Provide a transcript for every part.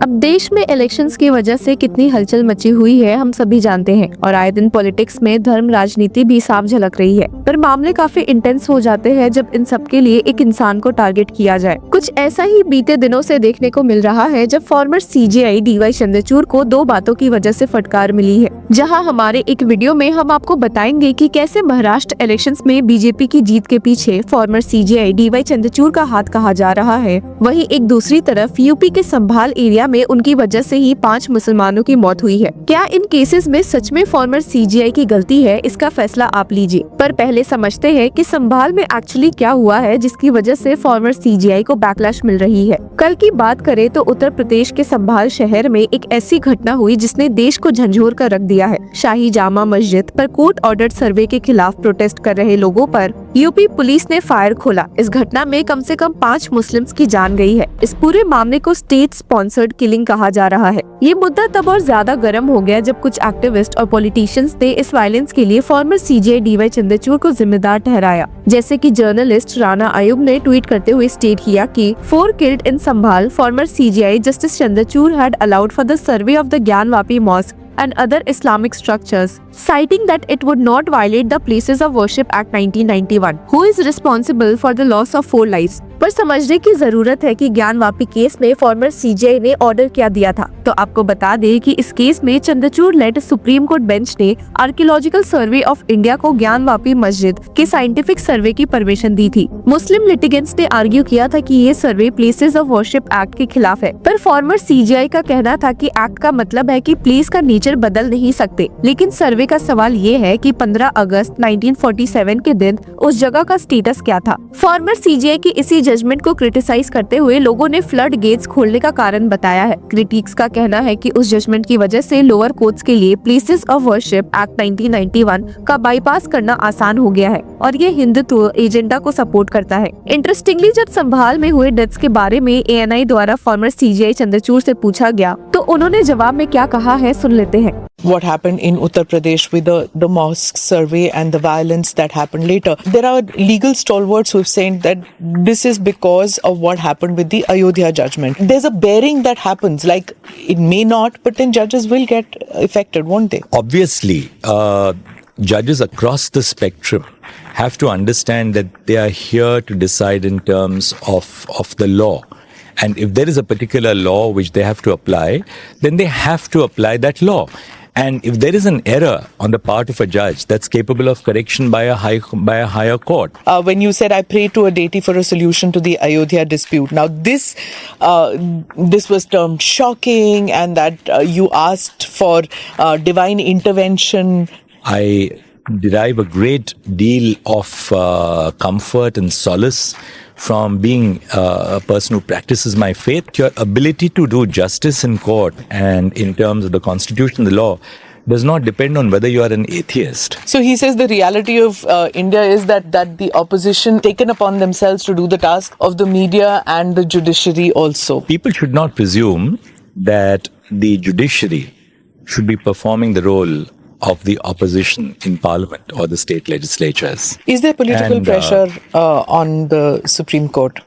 अब देश में इलेक्शंस की वजह से कितनी हलचल मची हुई है हम सभी जानते हैं और आए दिन पॉलिटिक्स में धर्म राजनीति भी साफ झलक रही है। पर मामले काफी इंटेंस हो जाते हैं जब इन सब के लिए एक इंसान को टारगेट किया जाए। कुछ ऐसा ही बीते दिनों से देखने को मिल रहा है जब फॉर्मर सीजेआई डीवाई चंद्रचूड़ को दो बातों की वजह से फटकार मिली है। जहां हमारे एक वीडियो में हम आपको बताएंगे कि कैसे महाराष्ट्र इलेक्शंस में बीजेपी की जीत के पीछे फॉर्मर सीजेआई डीवाई चंद्रचूड़ का हाथ कहा जा रहा है। वहीं एक दूसरी तरफ यूपी के संभाल एरिया में उनकी वजह से ही 5 मुसलमानों की मौत हुई है। क्या इन केसेस में सच में फॉर्मर सीजेआई की गलती है, इसका फैसला आप लीजिए। पर पहले समझते हैं कि संभाल में एक्चुअली क्या हुआ है जिसकी वजह से फॉर्मर सीजेआई को बैकलैश मिल रही है। कल की बात करें तो उत्तर प्रदेश के संभाल शहर में एक ऐसी घटना हुई जिसने देश को झंझोर कर रख दिया है। शाही जामा मस्जिद पर कोर्ट ऑर्डर्ड सर्वे के खिलाफ प्रोटेस्ट कर रहे लोगों पर यूपी पुलिस ने फायर खोला। इस घटना में कम से कम 5 मुस्लिम्स की जान गई है। इस पूरे मामले को स्टेट स्पॉन्सर्ड किलिंग कहा जा रहा है। ये मुद्दा तब और ज्यादा गर्म हो गया जब कुछ एक्टिविस्ट और पॉलिटिशियंस ने इस वायलेंस के लिए फॉर्मर सीजेआई डीवाई चंद्रचूड़ को जिम्मेदार ठहराया। जैसे कि जर्नलिस्ट राणा आयुब ने ट्वीट करते हुए स्टेट किया कि 4 killed in Sambhal, former CJI Justice Chandrachud had allowed for the survey of the Gyanvapi Mosque and other Islamic structures, citing that it would not violate the Places of Worship Act 1991. Who is responsible for the loss of 4 lives? पर समझने की जरूरत है कि Gyanvapi case में farmer CJI ने order क्या दिया था। तो आपको बता दें कि इस केस में Chandrachud led supreme court bench ने आर्कियोलॉजिकल सर्वे ऑफ इंडिया को ज्ञानवापी मस्जिद के साइंटिफिक सर्वे की परमिशन दी थी। मुस्लिम लिटिगेंट्स ने आर्ग्यू किया था कि ये सर्वे प्लेसेस ऑफ वर्शिप एक्ट के खिलाफ है। पर फॉर्मर सीजेआई का कहना था कि एक्ट का मतलब है कि प्लेस का नेचर बदल नहीं सकते। लेकिन सर्वे का सवाल ये है कि 15 अगस्त 1947 के दिन उस जगह का स्टेटस क्या था। फॉर्मर सीजेआई की इसी जजमेंट को क्रिटिसाइज करते हुए लोगों ने फ्लड गेट्स खोलने का कारण बताया है। क्रिटिक्स का कहना है कि उस जजमेंट की वजह से लोअर कोर्ट्स के लिए प्लेसेस ऑफ वर्शिप एक्ट 1991 का बाईपास करना आसान हो गया है और ये हिंदुत्व एजेंडा को सपोर्ट करता है। इंटरेस्टिंगली जब संभाल में हुए डेथ्स के बारे में एएनआई द्वारा फॉर्मर सीजेआई चंद्रचूड़ से पूछा गया तो उन्होंने जवाब में क्या कहा है, सुन लेते हैं। What happened in Uttar Pradesh with the mosque survey and the violence that happened later. There are legal stalwarts who have said that this is because of what happened with the Ayodhya judgment. There's a bearing that happens, like it may not, but then judges will get affected, won't they? Obviously, judges across the spectrum have to understand that they are here to decide in terms of the law. And if there is a particular law which they have to apply, then they have to apply that law. And if there is an error on the part of a judge, that's capable of correction by a higher court. When you said, I pray to a deity for a solution to the Ayodhya dispute. Now this was termed shocking and that you asked for divine intervention. I derive a great deal of comfort and solace from being a person who practices my faith. Your ability to do justice in court and in terms of the constitution, the law, does not depend on whether you are an atheist. So he says the reality of India is that the opposition taken upon themselves to do the task of the media and the judiciary also. People should not presume that the judiciary should be performing the role of the opposition in parliament or the state legislatures. Is there political pressure on the Supreme Court?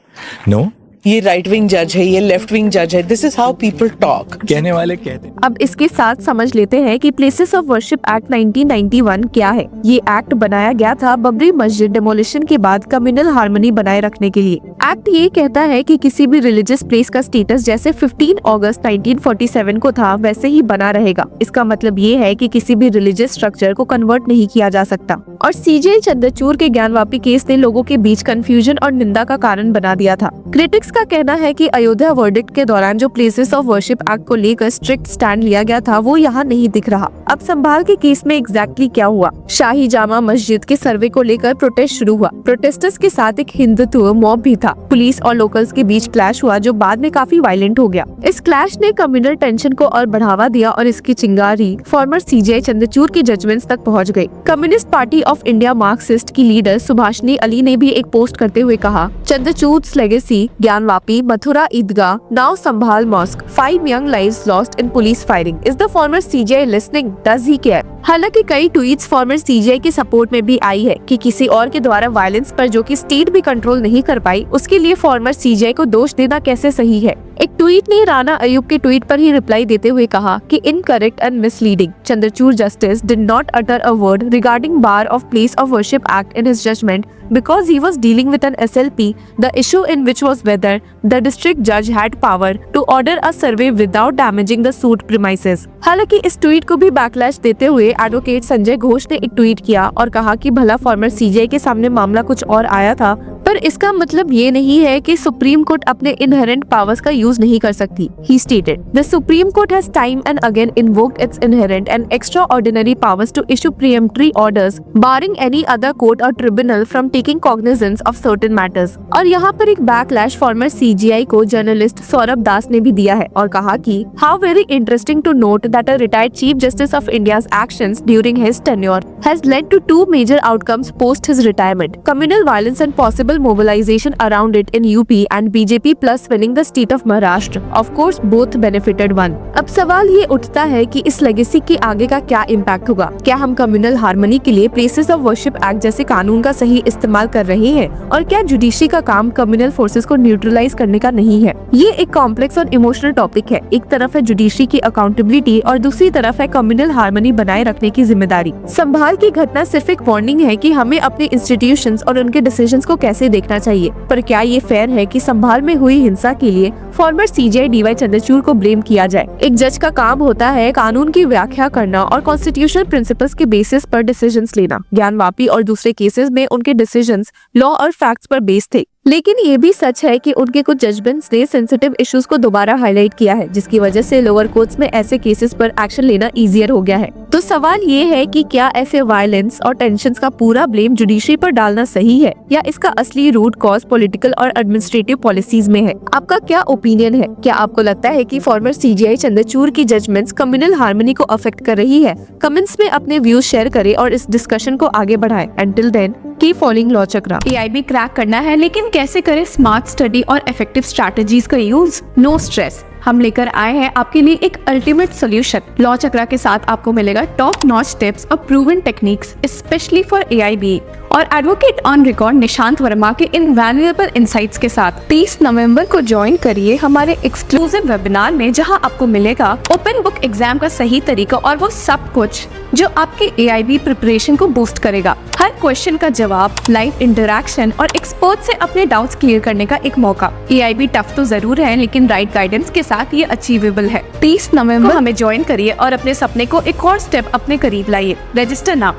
No. ये right wing जज है, ये left wing जज है। This is how people talk. कहने वाले कहते हैं। अब इसके साथ समझ लेते हैं कि प्लेसेस ऑफ वर्शिप एक्ट 1991 क्या है। ये एक्ट बनाया गया था बबरी मस्जिद डिमोलिशन के बाद कम्युनल हार्मनी बनाए रखने के लिए। एक्ट ये कहता है कि किसी भी रिलीजियस प्लेस का स्टेटस जैसे 15 अगस्त 1947 को था वैसे ही बना रहेगा। इसका मतलब ये है कि किसी भी रिलीजियस स्ट्रक्चर को कन्वर्ट नहीं किया जा सकता। और सीजेआई चंद्रचूड़ के ज्ञानवापी केस ने लोगों के बीच कंफ्यूजन और निंदा का कारण बना दिया था। क्रिटिक्स का कहना है कि अयोध्या वर्डिक्ट के दौरान जो प्लेसेस ऑफ वर्शिप एक्ट को लेकर स्ट्रिक्ट स्टैंड लिया गया था वो यहाँ नहीं दिख रहा। अब संभाल के केस में एग्जैक्टली क्या हुआ? शाही जामा मस्जिद के सर्वे को लेकर प्रोटेस्ट शुरू हुआ। प्रोटेस्टर्स के साथ एक हिंदुत्व मॉब भी था। पुलिस और लोकल्स के बीच क्लैश हुआ जो बाद में काफी वायलेंट हो गया। इस क्लैश ने कम्युनल टेंशन को और बढ़ावा दिया और इसकी चिंगारी फॉर्मर सीजेआई चंद्रचूड़ की जजमेंट्स तक पहुँच गयी। Communist party of India Marxist की लीडर सुभाषनी अली ने भी एक पोस्ट करते हुए कहा, चंद्रचूड़'s legacy, Gyanvapi, Mathura Idgah, now Sambhal Mosque, 5 young lives lost in police firing. Is the former CJI listening? Does he care? हालांकि कई ट्वीट्स फॉर्मर सीजीआई के सपोर्ट में भी आई है कि किसी और के द्वारा वायलेंस पर जो कि स्टेट भी कंट्रोल नहीं कर पाई, उसके लिए फॉर्मर सीजीआई को दोष देना कैसे सही है। एक ट्वीट ने राणा अयूब के ट्वीट पर ही रिप्लाई देते हुए कहा कि incorrect and misleading. Chandrachud justice did not utter a word regarding bar of place of worship act in his judgment because he was dealing with an SLP, the issue in which was whether the district judge had power to order a survey without damaging the suit premises। हालांकि इस tweet को भी backlash देते हुए advocate Sanjay Ghosh ने एक tweet किया और कहा कि भला फॉर्मर सीजीआई के सामने मामला कुछ और आया था, पर इसका मतलब ये नहीं है कि सुप्रीम कोर्ट अपने इनहेरेंट पावर्स का यूज नहीं कर सकती। He stated, the Supreme Court has time and again invoked its inherent and extraordinary powers to issue preemptory orders, barring any other court or tribunal from taking cognizance of certain matters। और यहाँ पर एक backlash farmer CGI को journalist Saurabh दास ने भी दिया है और कहा कि how very interesting to note that a retired Chief Justice of India's actions during his tenure has led to two major outcomes post his retirement: communal violence and possible mobilization around it in UP and BJP plus winning the state of Maharashtra। Of course, both benefited one। अब सवाल ये उठता है कि इस legacy के आगे का क्या इम्पैक्ट होगा। क्या हम कम्युनल हार्मनी के लिए प्लेसेस ऑफ वर्शिप एक्ट जैसे कानून का सही इस्तेमाल कर रहे हैं, और क्या जुडिशरी का काम कम्युनल फोर्सेस को न्यूट्रलाइज करने का नहीं है। ये एक कॉम्प्लेक्स और इमोशनल टॉपिक है। एक तरफ है जुडिशरी की अकाउंटेबिलिटी और दूसरी तरफ है कम्युनल हार्मनी बनाए रखने की जिम्मेदारी। संभाल की घटना सिर्फ एक वार्निंग है कि हमें अपने इंस्टीट्यूशंस और उनके डिसीजंस को कैसे देखना चाहिए, पर क्या ये फेयर है कि संभाल में हुई हिंसा के लिए फॉर्मर सीजीआई डीवाई चंद्रचूड़ को ब्लेम किया जाए। एक जज का काम होता है कानून की व्याख्या करना और कॉन्स्टिट्यूशनल प्रिंसिपल्स के बेसिस पर डिसीजंस लेना। ज्ञानवापी और दूसरे केसेस में उनके डिसीजंस लॉ और फैक्ट्स पर बेस्ड थे, लेकिन ये भी सच है कि उनके कुछ जजमेंट्स ने सेंसिटिव इश्यूज को दोबारा हाईलाइट किया है, जिसकी वजह से लोअर कोर्ट्स में ऐसे केसेस पर एक्शन लेना इजियर हो गया है। तो सवाल ये है कि क्या ऐसे वायलेंस और टेंशंस का पूरा ब्लेम जुडिशरी पर डालना सही है, या इसका असली रूट कॉज पॉलिटिकल और एडमिनिस्ट्रेटिव पॉलिसीज में है। आपका क्या ओपिनियन है? क्या आपको लगता है कि फॉर्मर सीजीआई चंद्रचूड़ की जजमेंट्स कम्युनल हार्मनी को अफेक्ट कर रही है? कमेंट्स में अपने व्यूज शेयर करें और इस डिस्कशन को आगे बढ़ाएं। Until then, keep following law Chakra. AIB crack करना है, लेकिन कैसे करें स्मार्ट स्टडी और इफेक्टिव स्ट्रैटेजीज का यूज? नो स्ट्रेस, हम लेकर आए हैं आपके लिए एक अल्टीमेट सॉल्यूशन। लॉ चक्रा के साथ आपको मिलेगा टॉप नॉच टिप्स और proven techniques specially for AIB और advocate on record Nishant Verma के इनवैल्यूएबल इनसाइट्स के साथ 30 नवंबर को ज्वाइन करिए हमारे एक्सक्लूसिव वेबिनार में, जहां आपको मिलेगा ओपन बुक एग्जाम का सही तरीका और वो सब कुछ जो आपके AIB प्रिपरेशन को बूस्ट करेगा। हर क्वेश्चन का जवाब, लाइव इंटरैक्शन और एक्सपर्ट से अपने डाउट्स क्लियर करने का एक मौका। AIB टफ तो जरूर है, लेकिन राइट गाइडेंस के साथ ये अचीवेबल है। 30 नवंबर हमें ज्वाइन करिए और अपने सपने को एक और स्टेप अपने करीब लाइए। Register now.